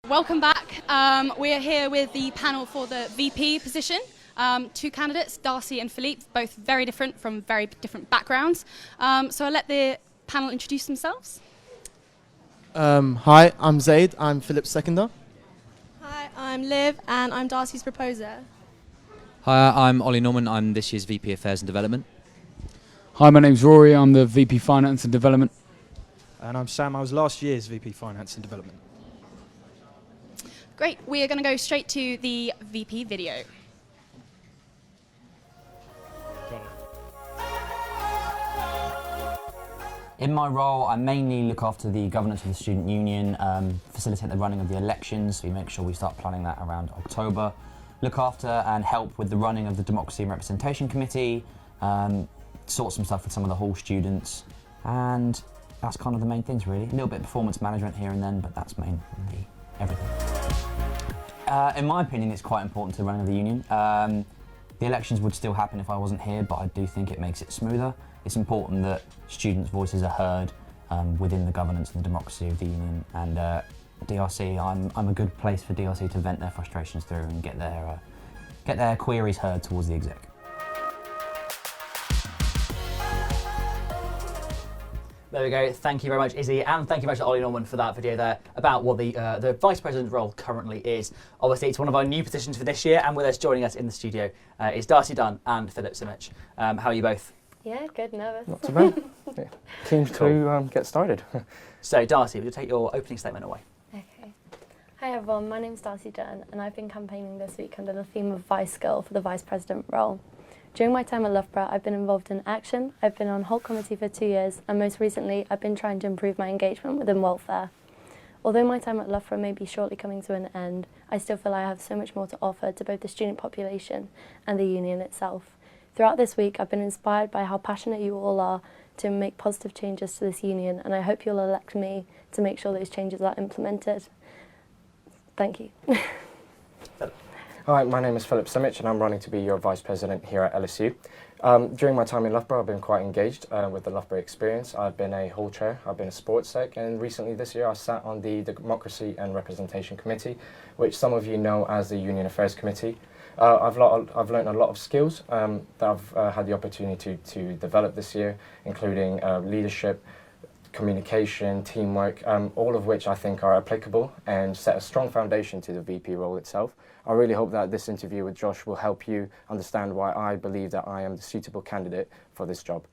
Welcome back. We are here with the panel for the VP position. Two candidates, Darcey and Filip, both very different from very different backgrounds. So I'll let the panel introduce themselves. Hi, I'm Zaid. I'm Philip's seconder. Hi, I'm Liv and I'm Darcey's proposer. Hi, I'm Ollie Norman. I'm this year's VP Affairs and Development. Hi, my name's Rory. I'm the VP Finance and Development. And I'm Sam. I was last year's VP Finance and Development. Great. We are going to go straight to the VP video. In my role, I mainly look after the governance of the student union, facilitate the running of the elections, so we make sure we start planning that around October, look after and help with the running of the Democracy and Representation Committee, sort some stuff with some of the hall students, and that's kind of the main things really. A little bit of performance management here and then, but that's mainly everything. In my opinion, it's quite important to the running of the union. The elections would still happen if I wasn't here, but I do think it makes it smoother. It's important that students' voices are heard within the governance and the democracy of the union. And DRC, I'm a good place for DRC to vent their frustrations through and get their queries heard towards the exec. There we go. Thank you very much, Izzie, and thank you very much to Ollie Norman for that video there about what the Vice President role currently is. Obviously, it's one of our new positions for this year, and with us joining us in the studio is Darcey Dunne and Philip Simic. How are you both? Yeah, good, nervous. Not too bad. Yeah. Keen to get started. So, Darcey, would you take your opening statement away? Okay. Hi everyone, my name's Darcey Dunne, and I've been campaigning this week under the theme of Vice Girl for the Vice President role. During my time at Loughborough, I've been involved in action, I've been on Holt Committee for 2 years, and most recently I've been trying to improve my engagement within welfare. Although my time at Loughborough may be shortly coming to an end, I still feel I have so much more to offer to both the student population and the union itself. Throughout this week, I've been inspired by how passionate you all are to make positive changes to this union, and I hope you'll elect me to make sure those changes are implemented. Thank you. Hi, my name is Philip Simic and I'm running to be your Vice President here at LSU. During my time in Loughborough, I've been quite engaged with the Loughborough experience. I've been a hall chair, I've been a sports sec, and recently this year I sat on the Democracy and Representation Committee, which some of you know as the Union Affairs Committee. I've learned a lot of skills that I've had the opportunity to develop this year, including leadership, communication, teamwork, all of which I think are applicable and set a strong foundation to the VP role itself. I really hope that this interview with Josh will help you understand why I believe that I am the suitable candidate for this job.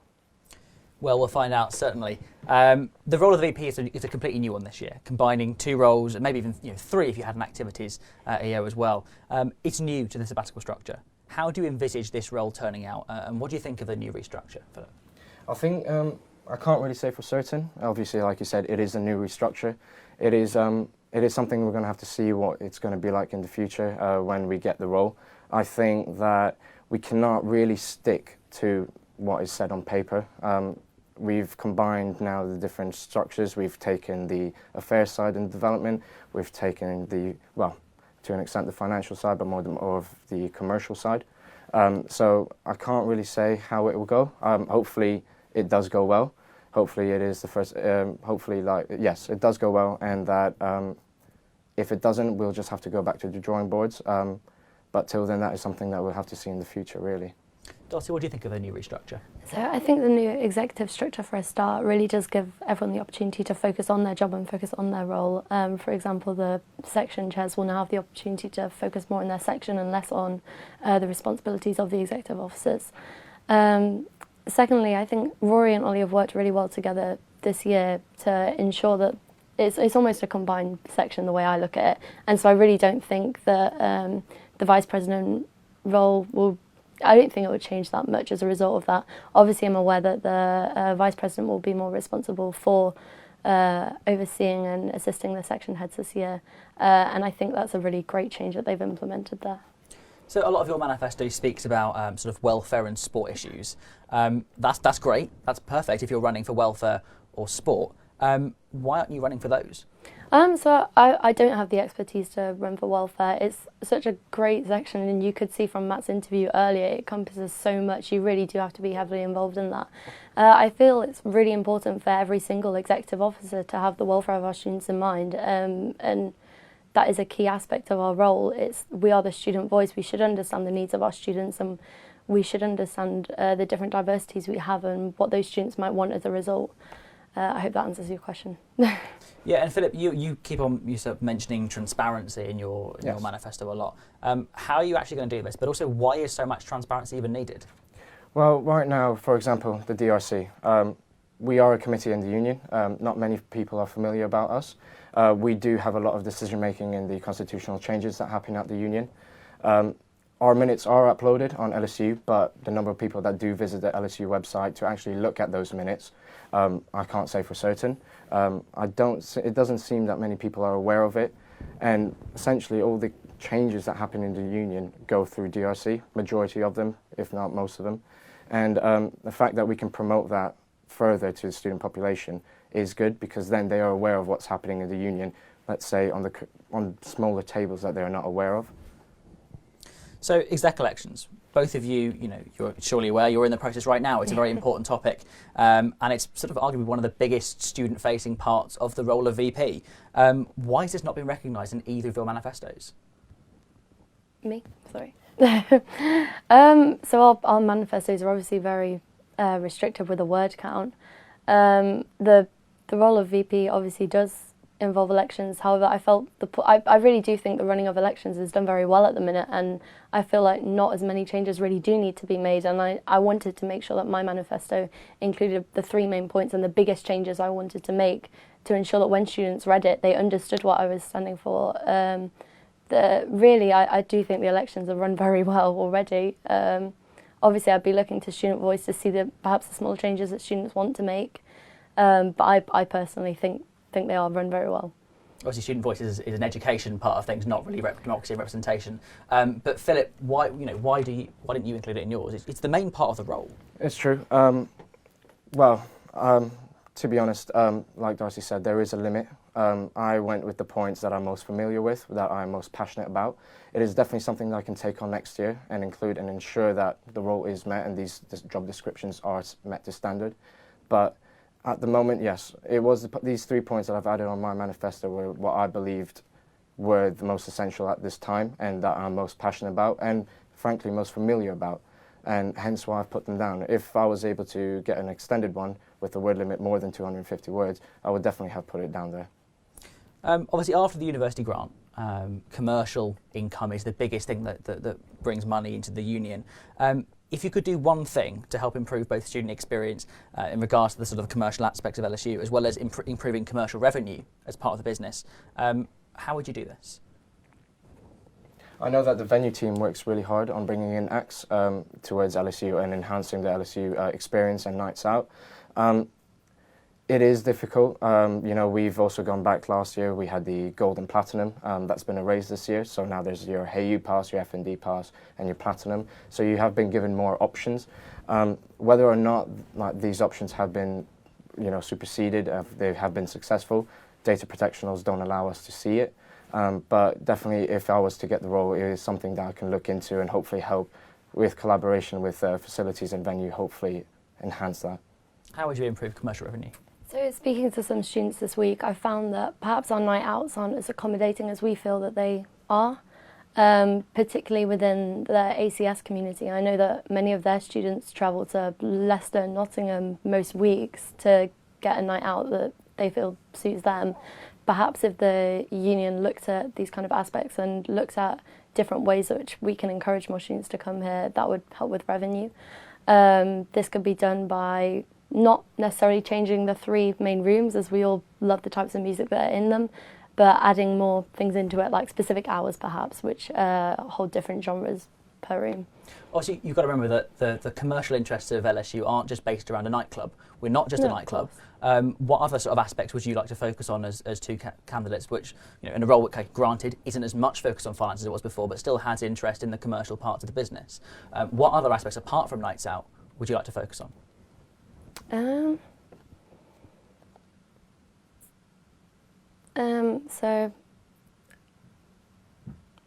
Well, we'll find out, certainly. The role of the VP is a completely new one this year, combining two roles, and maybe even three if you had an activities EO as well. It's new to the sabbatical structure. How do you envisage this role turning out, and what do you think of the new restructure, Philip? I think I can't really say for certain. Obviously, like you said, it is a new restructure. It is something we're going to have to see what it's going to be like in the future when we get the role. I think that we cannot really stick to what is said on paper. We've combined now the different structures. We've taken the affairs side and development. We've taken the, well, to an extent the financial side, but more of the commercial side. So I can't really say how it will go. Hopefully it does go well. Hopefully it is the first, yes, it does go well, and that if it doesn't, we'll just have to go back to the drawing boards. But till then, that is something that we'll have to see in the future, really. Darcey, what do you think of the new restructure? So I think the new executive structure for a start really does give everyone the opportunity to focus on their job and focus on their role. For example, the section chairs will now have the opportunity to focus more on their section and less on the responsibilities of the executive officers. Secondly, I think Rory and Ollie have worked really well together this year to ensure that it's almost a combined section the way I look at it. And so I really don't think that the Vice President role I don't think it would change that much as a result of that. Obviously, I'm aware that the Vice President will be more responsible for overseeing and assisting the section heads this year. And I think that's a really great change that they've implemented there. So a lot of your manifesto speaks about sort of welfare and sport issues. That's great. That's perfect if you're running for welfare or sport. Why aren't you running for those? So I don't have the expertise to run for welfare. It's such a great section, and you could see from Matt's interview earlier, it encompasses so much. You really do have to be heavily involved in that. I feel it's really important for every single executive officer to have the welfare of our students in mind, and that is a key aspect of our role. We are the student voice. We should understand the needs of our students, and we should understand the different diversities we have and what those students might want as a result. I hope that answers your question. Yeah, and Philip, you keep on sort of mentioning transparency in your manifesto a lot. How are you actually going to do this? But also, why is so much transparency even needed? Well, right now, for example, the DRC. We are a committee in the union. Not many people are familiar about us. We do have a lot of decision making in the constitutional changes that happen at the union. Our minutes are uploaded on LSU, but the number of people that do visit the LSU website to actually look at those minutes, I can't say for certain. It doesn't seem that many people are aware of it, and essentially all the changes that happen in the union go through DRC, majority of them, if not most of them. And the fact that we can promote that further to the student population is good, because then they are aware of what's happening in the union, let's say on smaller tables that they're not aware of. So exec elections, both of you, you're surely aware you're in the process right now. It's a very important topic, and it's sort of arguably one of the biggest student-facing parts of the role of VP. Why has this not been recognised in either of your manifestos? Me? Sorry. So our manifestos are obviously very restricted with the word count. The role of VP obviously does involve elections. However, I really do think the running of elections is done very well at the minute, and I feel like not as many changes really do need to be made, and I wanted to make sure that my manifesto included the 3 main points and the biggest changes I wanted to make to ensure that when students read it, they understood what I was standing for. Really, I do think the elections are run very well already. Obviously, I'd be looking to student voice to see perhaps the small changes that students want to make, but I personally think they are run very well. Obviously, student voice is an education part of things, not really democracy and representation. But Philip, why didn't you include it in yours? It's the main part of the role. It's true. To be honest, like Darcey said, there is a limit. I went with the points that I'm most familiar with, that I'm most passionate about. It is definitely something that I can take on next year and include and ensure that the role is met and these job descriptions are met to standard. But at the moment, yes, it was these 3 points that I've added on my manifesto were what I believed were the most essential at this time and that I'm most passionate about and frankly most familiar about, and hence why I've put them down. If I was able to get an extended one with the word limit more than 250 words, I would definitely have put it down there. Obviously, after the university grant, commercial income is the biggest thing that brings money into the union. If you could do one thing to help improve both student experience in regards to the sort of commercial aspects of LSU, as well as improving commercial revenue as part of the business, how would you do this? I know that the venue team works really hard on bringing in acts towards LSU and enhancing the LSU experience and nights out. It is difficult. We've also gone back last year. We had the gold and platinum. That's been erased this year. So now there's your HeyU pass, your F&D pass, and your platinum. So you have been given more options. Whether or not these options have been, superseded, they have been successful. Data protection laws don't allow us to see it. But definitely, if I was to get the role, it is something that I can look into and hopefully help with collaboration with facilities and venue, hopefully enhance that. How would you improve commercial revenue? So speaking to some students this week, I found that perhaps our night outs aren't as accommodating as we feel that they are, particularly within the ACS community. I know that many of their students travel to Leicester and Nottingham most weeks to get a night out that they feel suits them. Perhaps if the union looked at these kind of aspects and looked at different ways in which we can encourage more students to come here, that would help with revenue. This could be done by not necessarily changing the 3 main rooms, as we all love the types of music that are in them, but adding more things into it, like specific hours perhaps, which hold different genres per room. Also, you've got to remember that the commercial interests of LSU aren't just based around a nightclub. We're not just a nightclub. What other sort of aspects would you like to focus on as 2 candidates, which, in a role which, granted, isn't as much focused on finance as it was before, but still has interest in the commercial parts of the business? What other aspects, apart from nights out, would you like to focus on? So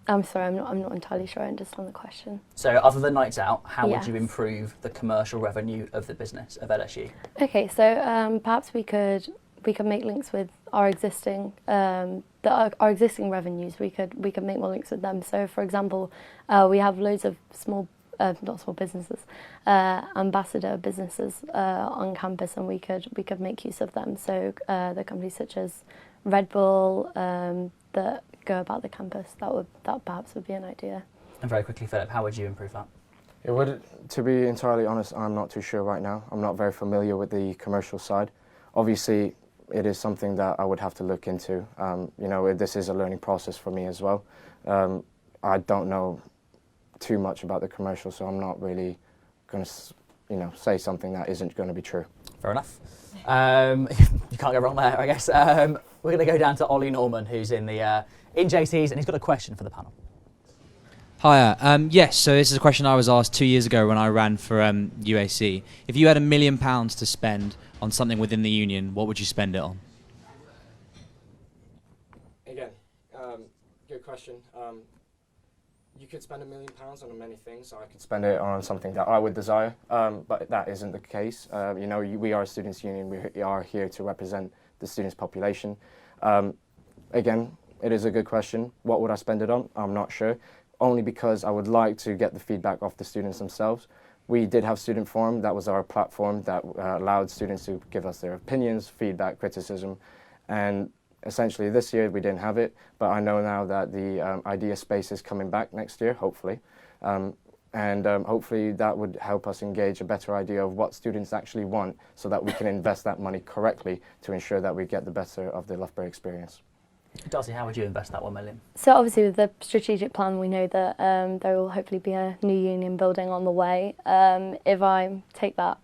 I'm sorry, I'm not entirely sure I understand the question. So other than nights out, how would you improve the commercial revenue of the business of LSU? Okay, so perhaps we could make links with our existing our existing revenues. We could make more links with them. So, for example, we have loads of not small businesses, ambassador businesses on campus, and we could make use of them. So the companies such as Red Bull that go about the campus, that perhaps would be an idea. And very quickly, Philip, how would you improve that? It would, to be entirely honest, I'm not too sure right now. I'm not very familiar with the commercial side. Obviously, it is something that I would have to look into. This is a learning process for me as well. I don't know too much about the commercial, so I'm not really going to, say something that isn't going to be true. Fair enough. You can't go wrong there, I guess. We're going to go down to Ollie Norman, who's in JCs, and he's got a question for the panel. Hiya. Yes, so this is a question I was asked 2 years ago when I ran for UAC. If you had £1 million to spend on something within the union, what would you spend it on? Again, good question. You could spend £1 million on many things. I could spend it on something that I would desire, but that isn't the case. We are a students' union. We are here to represent the students' population. Again, it is a good question. What would I spend it on? I'm not sure. Only because I would like to get the feedback off the students themselves. We did have Student Forum. That was our platform that allowed students to give us their opinions, feedback, criticism. And essentially this year we didn't have it, but I know now that the idea space is coming back next year, hopefully. Hopefully that would help us engage a better idea of what students actually want so that we can invest that money correctly to ensure that we get the better of the Loughborough experience. Darcey, how would you invest that £1 million? So obviously with the strategic plan, we know that there will hopefully be a new union building on the way. If I take that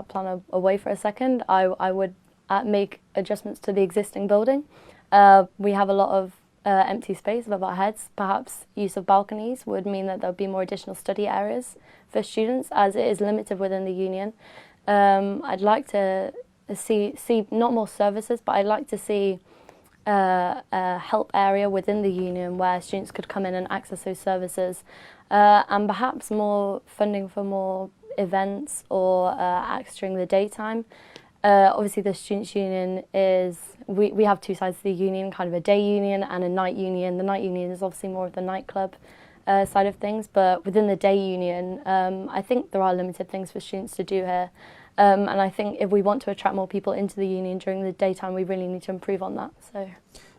plan away for a second, I would make adjustments to the existing building. We have a lot of empty space above our heads. Perhaps use of balconies would mean that there would be more additional study areas for students, as it is limited within the union. I'd like to see not more services, but I'd like to see a help area within the union where students could come in and access those services, and perhaps more funding for more events or acts during the daytime. Obviously the students' union we have two sides to the union, kind of a day union and a night union. The night union is obviously more of the nightclub side of things, but within the day union, I think there are limited things for students to do here. And I think if we want to attract more people into the union during the daytime, we really need to improve on that. So,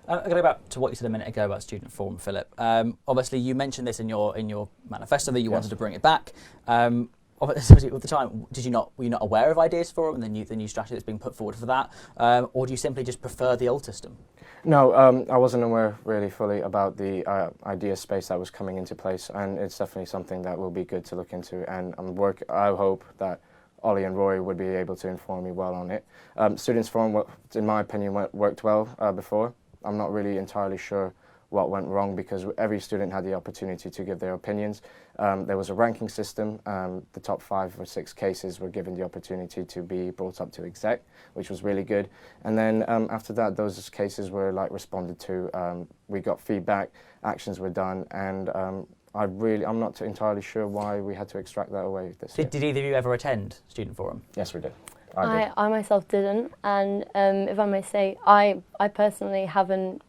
I'm going to go back to what you said a minute ago about Student Forum, Philip. Obviously, you mentioned this in your manifesto that you wanted to bring it back. Obviously, at the time, were you not aware of ideas for it and the new strategy that's being put forward for that, or do you simply just prefer the old system? No, I wasn't aware really fully about the idea space that was coming into place, and it's definitely something that will be good to look into. And I hope that Ollie and Rory would be able to inform me well on it. Students' Forum, in my opinion, worked well before. I'm not really entirely sure what went wrong because every student had the opportunity to give their opinions. There was a ranking system. The top 5 or 6 cases were given the opportunity to be brought up to exec, which was really good. And then after that, those cases were responded to. We got feedback, actions were done, and I'm not entirely sure why we had to extract that away this year. Did either of you ever attend Student Forum? Yes, we did. I myself didn't, and if I may say, I personally haven't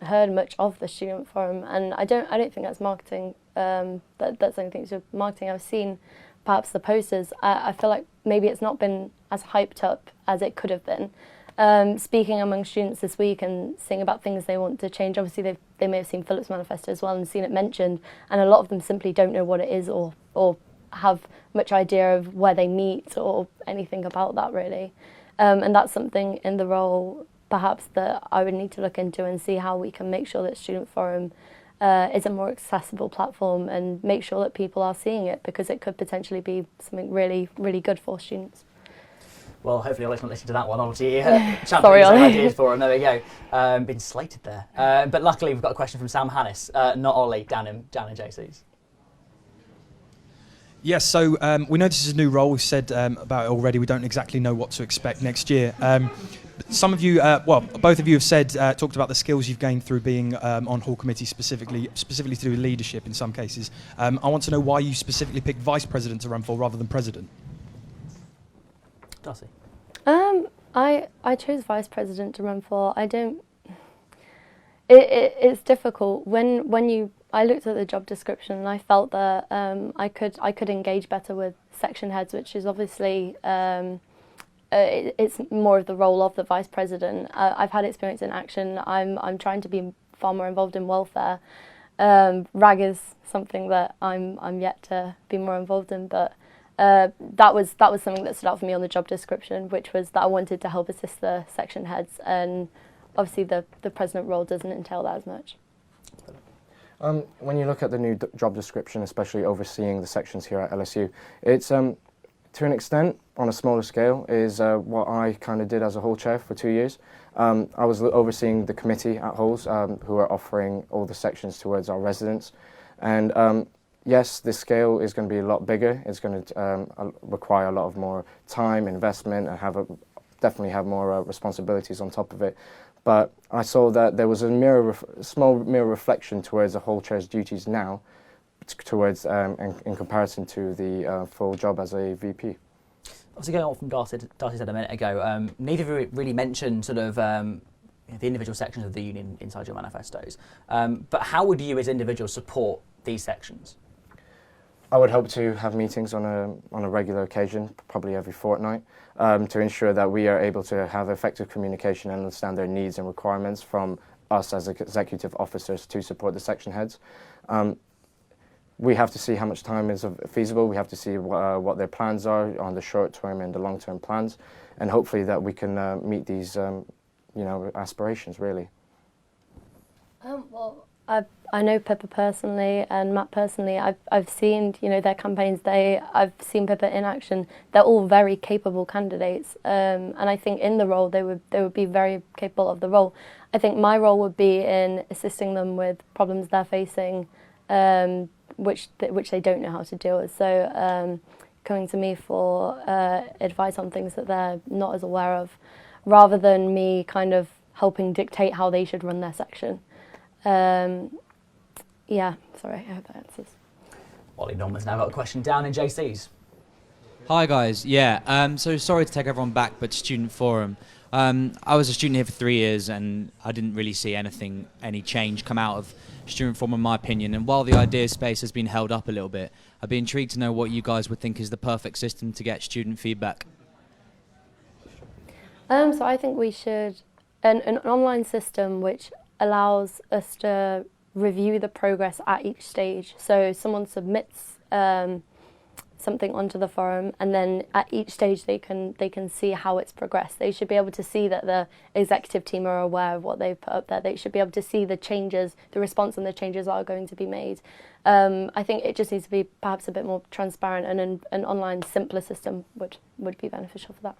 heard much of the Student Forum, and I don't think that's marketing. That's anything to do with marketing. I've seen perhaps the posters. I feel like maybe it's not been as hyped up as it could have been. Speaking among students this week and seeing about things they want to change, obviously they may have seen Phillips' manifesto as well and seen it mentioned, and a lot of them simply don't know what it is or have much idea of where they meet or anything about that really. And that's something in the role perhaps that I would need to look into and see how we can make sure that Student Forum is a more accessible platform and make sure that people are seeing it, because it could potentially be something really, really good for students. Well, hopefully Ollie's not listening to that one. Obviously, Sorry, Ollie. Ideas for him. There we go. Been slated there. But luckily, we've got a question from Sam Hannis, not Ollie, Dan and JC's. Yes, so we know this is a new role. We've said about it already. We don't exactly know what to expect next year. Some of you, both of you have said, talked about the skills you've gained through being on hall committee, specifically to do with leadership in some cases. I want to know why you specifically picked vice president to run for rather than president. Darcey. I chose vice president to run for. I don't. It's difficult I looked at the job description and I felt that I could engage better with section heads, which is obviously it's more of the role of the vice president. I've had experience in action. I'm trying to be far more involved in welfare. RAG is something that I'm yet to be more involved in, but that was something that stood out for me on the job description, which was that I wanted to help assist the section heads, and obviously the president role doesn't entail that as much. When you look at the new job description, especially overseeing the sections here at LSU, it's to an extent, on a smaller scale, is what I kind of did as a Hall chair for 2 years. I was overseeing the committee at Halls, who are offering all the sections towards our residents. And yes, this scale is going to be a lot bigger. It's going to require a lot of more time, investment, and definitely have more responsibilities on top of it. But I saw that there was a small mirror reflection towards a Hall chair's duties now, towards in comparison to the full job as a VP. Obviously, going on from Darcey said a minute ago, neither of you really mentioned sort of the individual sections of the union inside your manifestos. But how would you, as individuals, support these sections? I would hope to have meetings on a regular occasion, probably every fortnight, to ensure that we are able to have effective communication and understand their needs and requirements from us as executive officers to support the section heads. We have to see how much time is feasible. We have to see what their plans are on the short-term and the long-term plans, and hopefully that we can meet these, aspirations, really. Well, I know Pippa personally and Matt personally. I've seen their campaigns. I've seen Pippa in action. They're all very capable candidates, and I think in the role they would be very capable of the role. I think my role would be in assisting them with problems they're facing, which they don't know how to deal with. So coming to me for advice on things that they're not as aware of, rather than me kind of helping dictate how they should run their section. Yeah, sorry, I hope that answers. Ollie Norman's now got a question down in JC's. Hi guys, so sorry to take everyone back, but Student Forum. I was a student here for 3 years and I didn't really see any change come out of Student Forum in my opinion, and while the idea space has been held up a little bit, I'd be intrigued to know what you guys would think is the perfect system to get student feedback. So I think we should, an online system which allows us to review the progress at each stage. So someone submits something onto the forum, and then at each stage they can see how it's progressed. They should be able to see that the executive team are aware of what they've put up there. They should be able to see the changes, the response and the changes that are going to be made. I think it just needs to be perhaps a bit more transparent, and an online simpler system would be beneficial for that.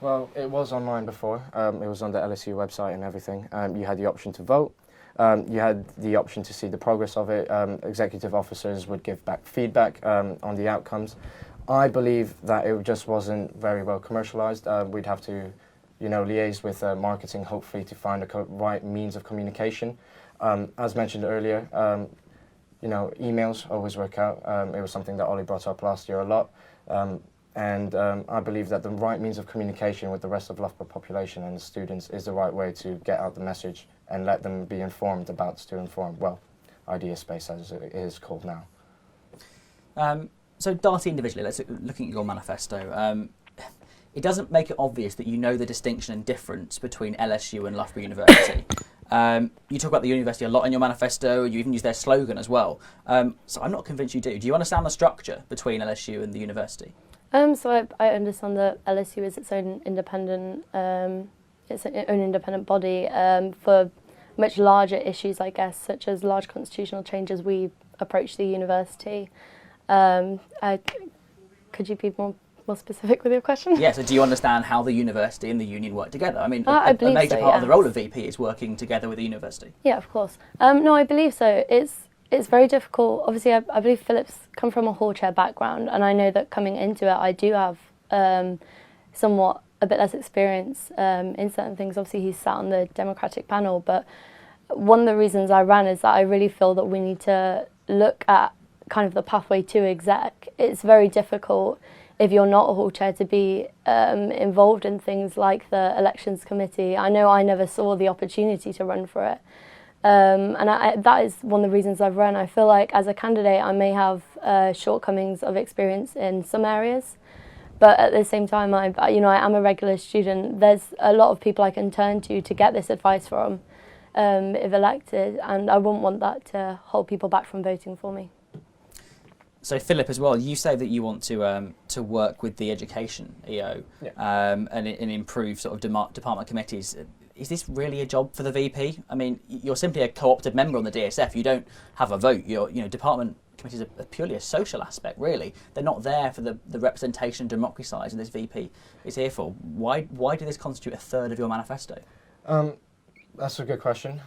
Well, it was online before. It was on the LSU website and everything. You had the option to vote. You had the option to see the progress of it. Executive officers would give back feedback on the outcomes. I believe that it just wasn't very well commercialized. We'd have to, liaise with marketing, hopefully, to find the right means of communication. As mentioned earlier, emails always work out. It was something that Ollie brought up last year a lot. And I believe that the right means of communication with the rest of Loughborough population and the students is the right way to get out the message and let them be informed about Student Forum, Idea Space as it is called now. So Darcey individually, let's looking at your manifesto. It doesn't make it obvious that you know the distinction and difference between LSU and Loughborough University. You talk about the university a lot in your manifesto, you even use their slogan as well. So I'm not convinced you do. Do you understand the structure between LSU and the university? So I understand that LSU is its own independent body for much larger issues, I guess, such as large constitutional changes. We approach the university. Could you be more specific with your question? Yeah, so do you understand how the university and the union work together? I mean, I a believe major so, part yeah. of the role of VP is working together with the university. Yeah, of course. No, I believe so. It's very difficult. Obviously, I believe Phillips come from a hall chair background, and I know that coming into it, I do have somewhat a bit less experience in certain things. Obviously, he's sat on the Democratic panel, but one of the reasons I ran is that I really feel that we need to look at kind of the pathway to exec. It's very difficult if you're not a hall chair, to be involved in things like the elections committee. I know I never saw the opportunity to run for it. And that is one of the reasons I've run. I feel like as a candidate I may have shortcomings of experience in some areas, but at the same time I am a regular student. There's a lot of people I can turn to get this advice from if elected, and I wouldn't want that to hold people back from voting for me. So Philip, as well, you say that you want to work with the education EO and improve sort of department committees. Is this really a job for the VP? I mean, you're simply a co-opted member on the DSF. You don't have a vote. Department committees are purely a social aspect, really. They're not there for the representation and democracy that this VP is here for. Why do this constitute a third of your manifesto? That's a good question.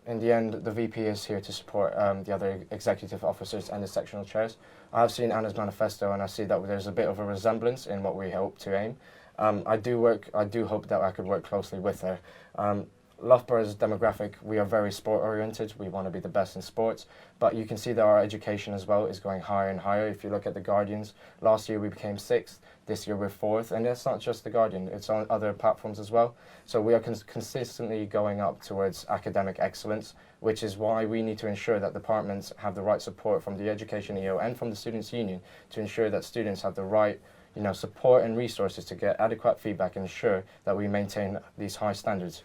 In the end, the VP is here to support the other executive officers and the sectional chairs. I've seen Anna's manifesto and I see that there's a bit of a resemblance in what we hope to aim. I do hope that I could work closely with her. Loughborough's demographic, we are very sport-oriented. We want to be the best in sports, but you can see that our education as well is going higher and higher. If you look at the Guardians, last year we became 6th, this year we're 4th, and it's not just the Guardian, it's on other platforms as well. So we are consistently going up towards academic excellence, which is why we need to ensure that departments have the right support from the Education EO and from the Students' Union to ensure that students have the right support and resources to get adequate feedback and ensure that we maintain these high standards.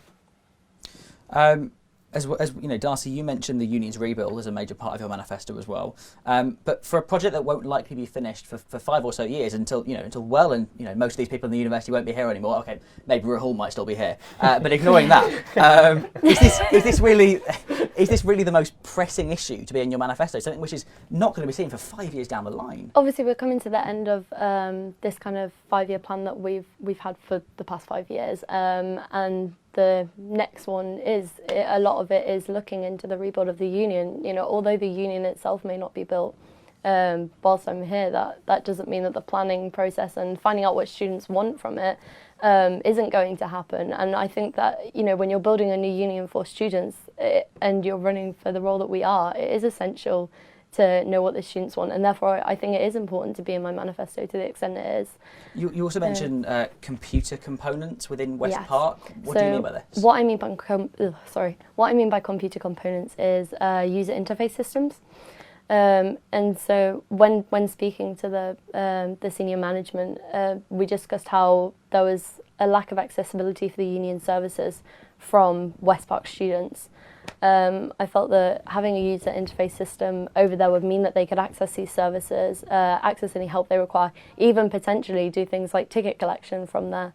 As you know, Darcey, you mentioned the union's rebuild as a major part of your manifesto as well. But for a project that won't likely be finished for 5 or so years until well, and most of these people in the university won't be here anymore. Okay, maybe Rahul might still be here, but ignoring that, is this really the most pressing issue to be in your manifesto? Something which is not going to be seen for 5 years down the line. Obviously, we're coming to the end of this kind of 5-year plan that we've had for the past 5 years, and the next one a lot of it is looking into the rebuild of the union. Although the union itself may not be built whilst I'm here, that doesn't mean that the planning process and finding out what students want from it isn't going to happen. And I think that when you're building a new union for students and you're running for the role that we are, it is essential to know what the students want, and therefore I think it is important to be in my manifesto to the extent it is. You also mentioned computer components within West Park. What do you mean by this? What I mean by computer components is user interface systems. And so when speaking to the senior management, we discussed how there was a lack of accessibility for the union services from West Park students. I felt that having a user interface system over there would mean that they could access these services, access any help they require, even potentially do things like ticket collection from there,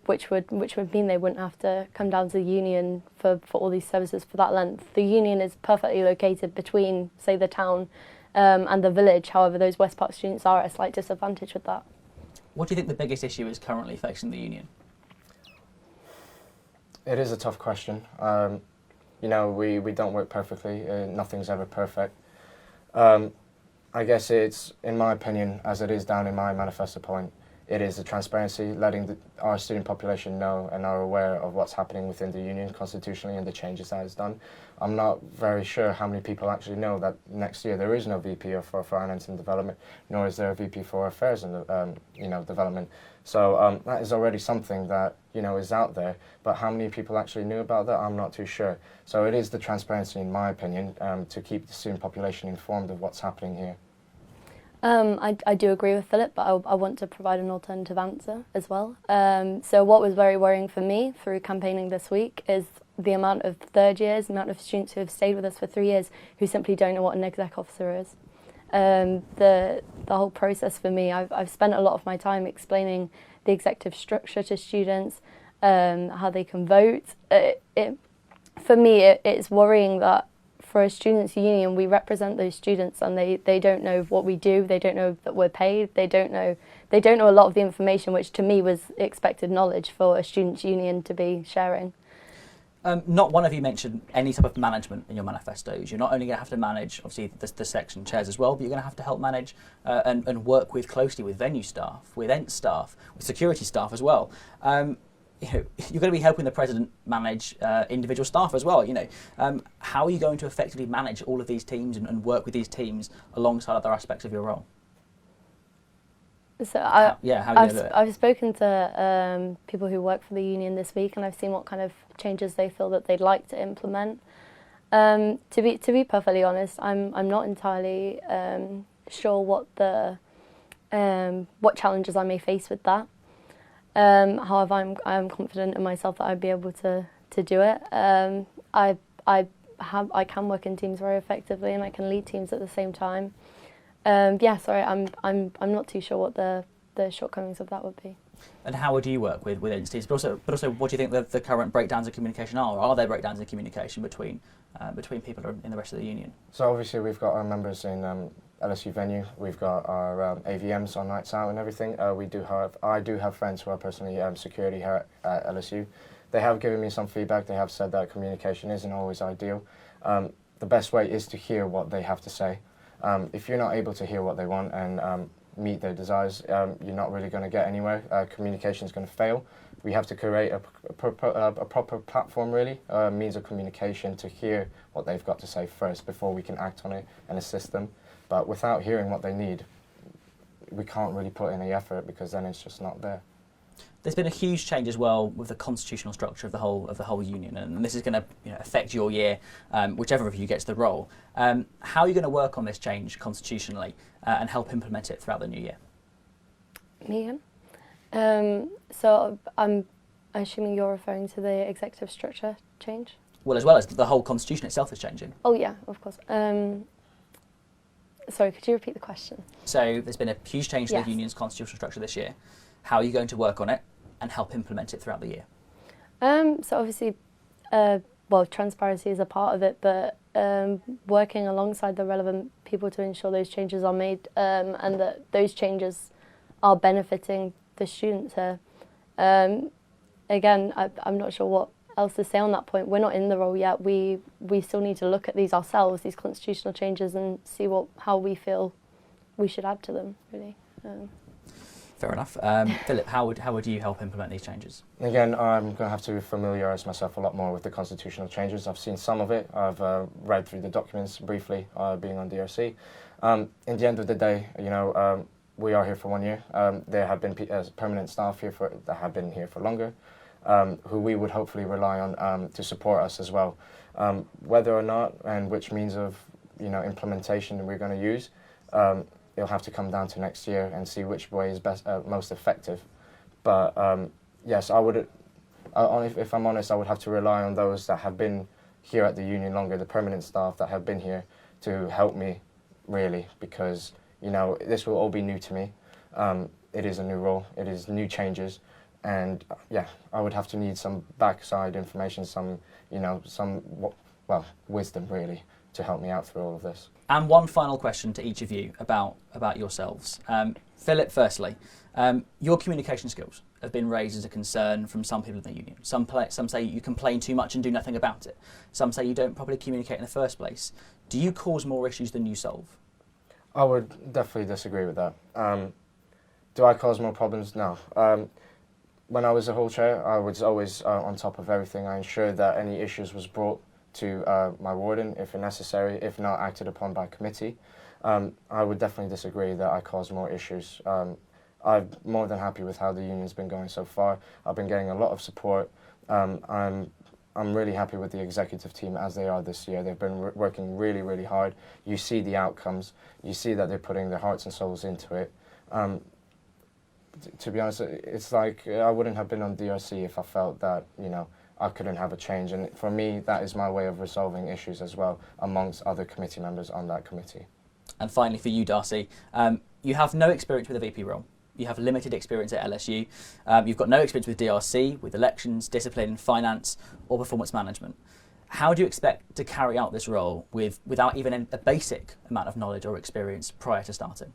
which would mean they wouldn't have to come down to the union for all these services for that length. The union is perfectly located between, say, the town and the village. However, those West Park students are at a slight disadvantage with that. What do you think the biggest issue is currently facing the union? It is a tough question. We don't work perfectly. Nothing's ever perfect. I guess it's, in my opinion, as it is down in my manifesto point, it is the transparency, letting our student population know and are aware of what's happening within the union constitutionally and the changes that it's done. I'm not very sure how many people actually know that next year there is no VP for Finance and Development, nor is there a VP for Affairs and Development. So that is already something that is out there, but how many people actually knew about that, I'm not too sure. So it is the transparency, in my opinion, to keep the student population informed of what's happening here. I do agree with Philip, but I want to provide an alternative answer as well. So what was very worrying for me through campaigning this week is the amount of third years, the amount of students who have stayed with us for 3 years who simply don't know what an exec officer is. The whole process for me, I've spent a lot of my time explaining the executive structure to students, how they can vote. For me, it's worrying that for a students' union, we represent those students and they don't know what we do, they don't know that we're paid, they don't know a lot of the information which to me was expected knowledge for a students' union to be sharing. Not one of you mentioned any type of management in your manifestos. You're not only going to have to manage, obviously, the section chairs as well, but you're going to have to help manage and work closely with venue staff, with event staff, with security staff as well. You're going to be helping the president manage individual staff as well. How are you going to effectively manage all of these teams and work with these teams alongside other aspects of your role? So How are you going to do it? I've spoken to people who work for the union this week, and I've seen what kind of changes they feel that they'd like to implement. To be perfectly honest, I'm not entirely sure what what challenges I may face with that. However, I'm confident in myself that I'd be able to do it. I can work in teams very effectively, and I can lead teams at the same time. I'm not too sure what the shortcomings of that would be. And how would you work with entities? But also, what do you think the current breakdowns in communication are? Are there breakdowns in communication between people in the rest of the union? So obviously we've got our members in LSU venue. We've got our AVMs on nights out and everything. I do have friends who are personally security here at LSU. They have given me some feedback. They have said that communication isn't always ideal. The best way is to hear what they have to say. If you're not able to hear what they want and meet their desires, you're not really going to get anywhere. Communication is going to fail. We have to create a proper platform, really, means of communication to hear what they've got to say first before we can act on it and assist them. But without hearing what they need, we can't really put in the effort because then it's just not there. There's been a huge change as well with the constitutional structure of the whole union, and this is going to affect your year, whichever of you gets the role. How are you going to work on this change constitutionally and help implement it throughout the new year? Me again? So I'm assuming you're referring to the executive structure change? Well, as well as the whole constitution itself is changing. Oh yeah, of course. Sorry, could you repeat the question? So there's been a huge change to Yes. the union's constitutional structure this year. How are you going to work on it and help implement it throughout the year? So obviously, transparency is a part of it, but working alongside the relevant people to ensure those changes are made and that those changes are benefiting the students here. Again, I'm not sure what else to say on that point. We're not in the role yet. We still need to look at these ourselves, these constitutional changes, and see how we feel we should add to them, really. Fair enough. Philip, how would you help implement these changes? Again, I'm going to have to familiarise myself a lot more with the constitutional changes. I've seen some of it. I've read through the documents briefly, being on DRC. In the end of the day, we are here for 1 year. There have been permanent staff here that have been here for longer, who we would hopefully rely on to support us as well. Whether or not and which means of implementation we're going to use, it'll have to come down to next year and see which way is most effective. But yes, I would. If I'm honest, I would have to rely on those that have been here at the union longer, the permanent staff that have been here, to help me, really, because this will all be new to me. It is a new role. It is new changes, and yeah, I would have to need some backside information, some wisdom, really, to help me out through all of this. And one final question to each of you about yourselves. Philip, firstly, your communication skills have been raised as a concern from some people in the union. Some say you complain too much and do nothing about it. Some say you don't properly communicate in the first place. Do you cause more issues than you solve? I would definitely disagree with that. Do I cause more problems? No. When I was a hall chair, I was always on top of everything. I ensured that any issues was brought to my warden, if necessary, if not acted upon by committee. I would definitely disagree that I cause more issues. I'm more than happy with how the union's been going so far. I've been getting a lot of support. I'm really happy with the executive team as they are this year. They've been working really, really hard. You see the outcomes. You see that they're putting their hearts and souls into it. To be honest, it's like I wouldn't have been on DRC if I felt that, I couldn't have a change. And for me, that is my way of resolving issues as well, amongst other committee members on that committee. And finally, for you, Darcey, you have no experience with a VP role. You have limited experience at LSU. You've got no experience with DRC, with elections, discipline, finance, or performance management. How do you expect to carry out this role without even a basic amount of knowledge or experience prior to starting?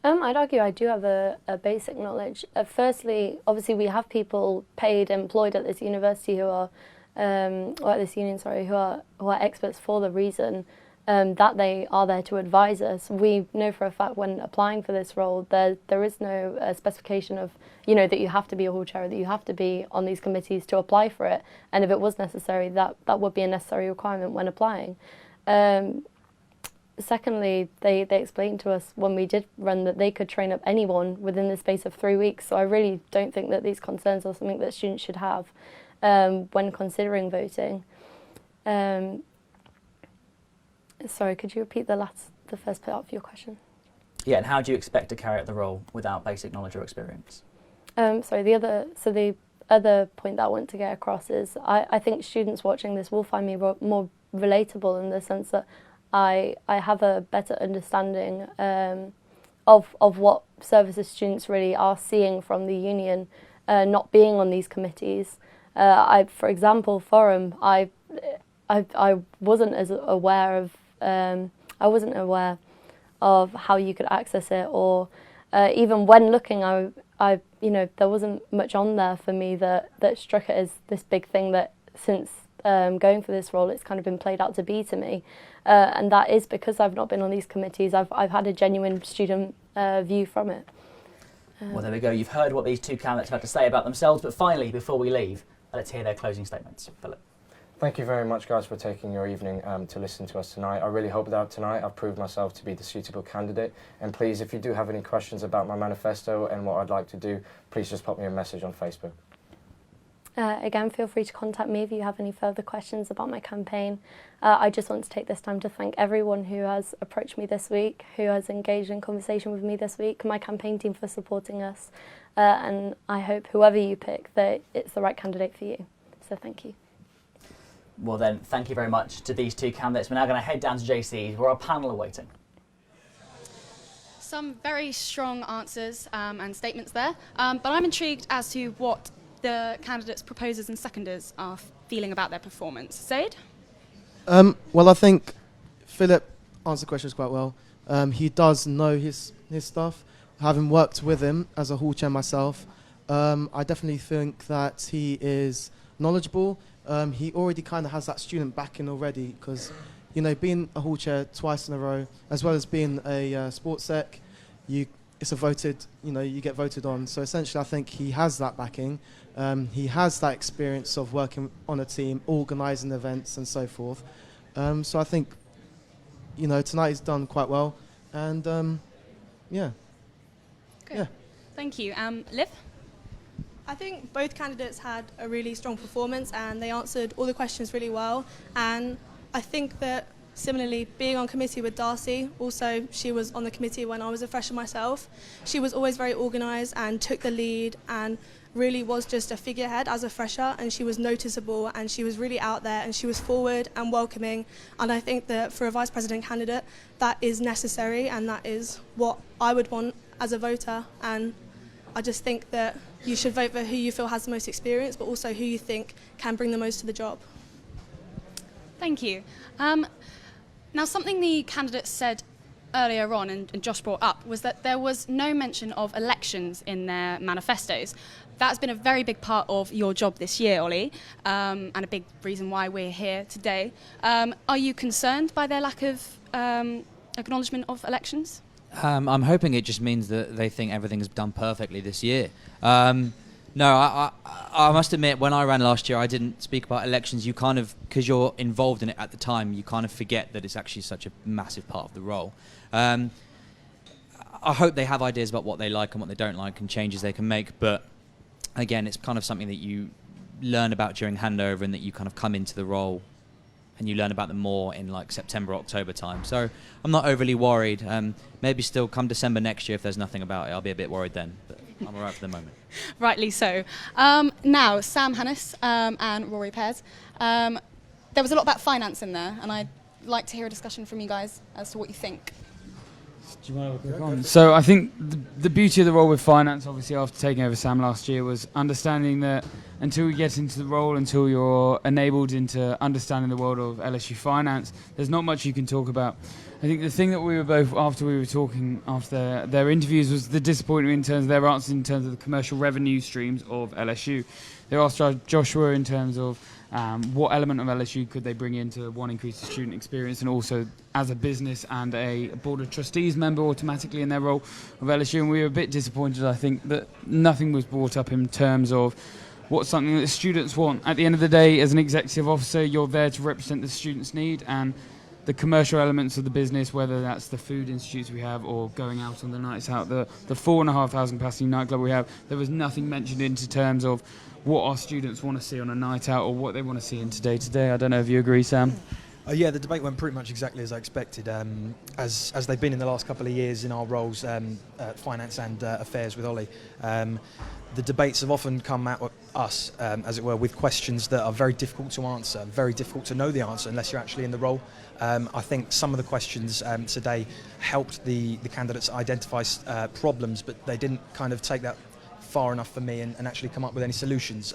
I'd argue I do have a basic knowledge. Firstly, obviously we have people paid, employed at this university who are, or at this union, sorry, who are experts for the reason that they are there to advise us. We know for a fact when applying for this role, there is no specification of, that you have to be a hall chair, that you have to be on these committees to apply for it. And if it was necessary, that would be a necessary requirement when applying. secondly, they explained to us when we did run that they could train up anyone within the space of 3 weeks. So I really don't think that these concerns are something that students should have when considering voting. Sorry, could you repeat the first part of your question? Yeah, and how do you expect to carry out the role without basic knowledge or experience? The other point that I want to get across is I think students watching this will find me more relatable in the sense that I have a better understanding of what services students really are seeing from the union, not being on these committees. For example, Forum, I wasn't as aware of how you could access it, or even when looking, there wasn't much on there for me that struck it as this big thing that since going for this role, it's kind of been played out to be to me. And that is because I've not been on these committees. I've had a genuine student view from it. Well, there we go. You've heard what these two candidates had to say about themselves, but finally, before we leave, let's hear their closing statements. Philip. Thank you very much, guys, for taking your evening to listen to us tonight. I really hope that tonight I've proved myself to be the suitable candidate. And please, if you do have any questions about my manifesto and what I'd like to do, please just pop me a message on Facebook. Again, feel free to contact me if you have any further questions about my campaign. I just want to take this time to thank everyone who has approached me this week, who has engaged in conversation with me this week, my campaign team for supporting us. And I hope whoever you pick, that it's the right candidate for you. So thank you. Well then, thank you very much to these two candidates. We're now going to head down to JC's where our panel are waiting. Some very strong answers and statements there, but I'm intrigued as to what the candidates' proposers and seconders are feeling about their performance. Zaid? Well, I think Philip answered questions quite well. He does know his stuff. Having worked with him as a hall chair myself, I definitely think that he is knowledgeable. He already kind of has that student backing already because, being a hall chair twice in a row, as well as being a sports sec, you get voted on. So essentially, I think he has that backing. He has that experience of working on a team, organising events and so forth. So I think, tonight he's done quite well. And, yeah. Good. Yeah. Thank you. Liv? I think both candidates had a really strong performance and they answered all the questions really well. And I think that similarly, being on committee with Darcey, also she was on the committee when I was a fresher myself. She was always very organised and took the lead and really was just a figurehead as a fresher, and she was noticeable and she was really out there and she was forward and welcoming. And I think that for a vice president candidate, that is necessary and that is what I would want as a voter. And I just think that you should vote for who you feel has the most experience, but also who you think can bring the most to the job. Thank you. Now, something the candidates said earlier on, and Josh brought up, was that there was no mention of elections in their manifestos. That's been a very big part of your job this year, Ollie, and a big reason why we're here today. Are you concerned by their lack of acknowledgement of elections? I'm hoping it just means that they think everything's done perfectly this year. No, I must admit, when I ran last year, I didn't speak about elections. You kind of, because you're involved in it at the time, you kind of forget that it's actually such a massive part of the role. I hope they have ideas about what they like and what they don't like and changes they can make. But again, it's kind of something that you learn about during handover and that you kind of come into the role and you learn about them more in like September, October time. So I'm not overly worried. Maybe still come December next year, if there's nothing about it, I'll be a bit worried then. But I'm all right for the moment. Rightly so. Now, Sam Hannis and Rory Pears. There was a lot about finance in there, and I'd like to hear a discussion from you guys as to what you think. Do you want to click on? So I think the beauty of the role with finance, obviously after taking over Sam last year, was understanding that until you get into the role, until you're enabled into understanding the world of LSU finance, there's not much you can talk about. I think the thing that we were both, after we were talking after their interviews, was the disappointment in terms of their answers in terms of the commercial revenue streams of LSU. They asked Joshua in terms of what element of LSU could they bring in to, one, increase the student experience, and also as a business and a board of trustees member automatically in their role of LSU. And we were a bit disappointed, I think, that nothing was brought up in terms of what's something that students want. At the end of the day, as an executive officer, you're there to represent the students' need, and the commercial elements of the business, whether that's the food institutes we have or going out on the nights out, the 4,500 capacity nightclub we have, there was nothing mentioned into terms of what our students want to see on a night out or what they want to see in today. I don't know if you agree, Sam. Yeah, the debate went pretty much exactly as I expected. As they've been in the last couple of years in our roles, finance and affairs with Ollie, the debates have often come at us, as it were, with questions that are very difficult to answer, very difficult to know the answer unless you're actually in the role. I think some of the questions today helped the candidates identify problems, but they didn't kind of take that far enough for me and actually come up with any solutions.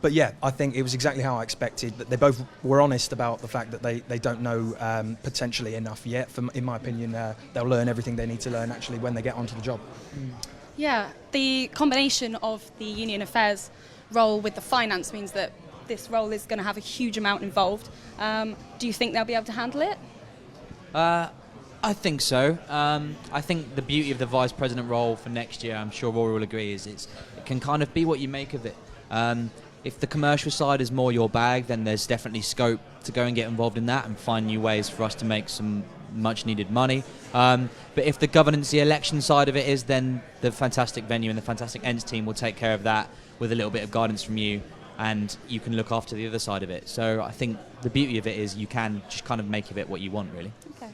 But yeah, I think it was exactly how I expected. That they both were honest about the fact that they don't know potentially enough yet. In my opinion, they'll learn everything they need to learn actually when they get onto the job. Yeah, the combination of the union affairs role with the finance means that this role is going to have a huge amount involved. Do you think they'll be able to handle it? I think so. I think the beauty of the vice president role for next year, I'm sure Rory will agree, is it can kind of be what you make of it. If the commercial side is more your bag, then there's definitely scope to go and get involved in that and find new ways for us to make some much needed money. But if the governance, the election side of it is, then the fantastic venue and the fantastic ends team will take care of that with a little bit of guidance from you, and you can look after the other side of it. So I think the beauty of it is you can just kind of make of it what you want, really. Okay.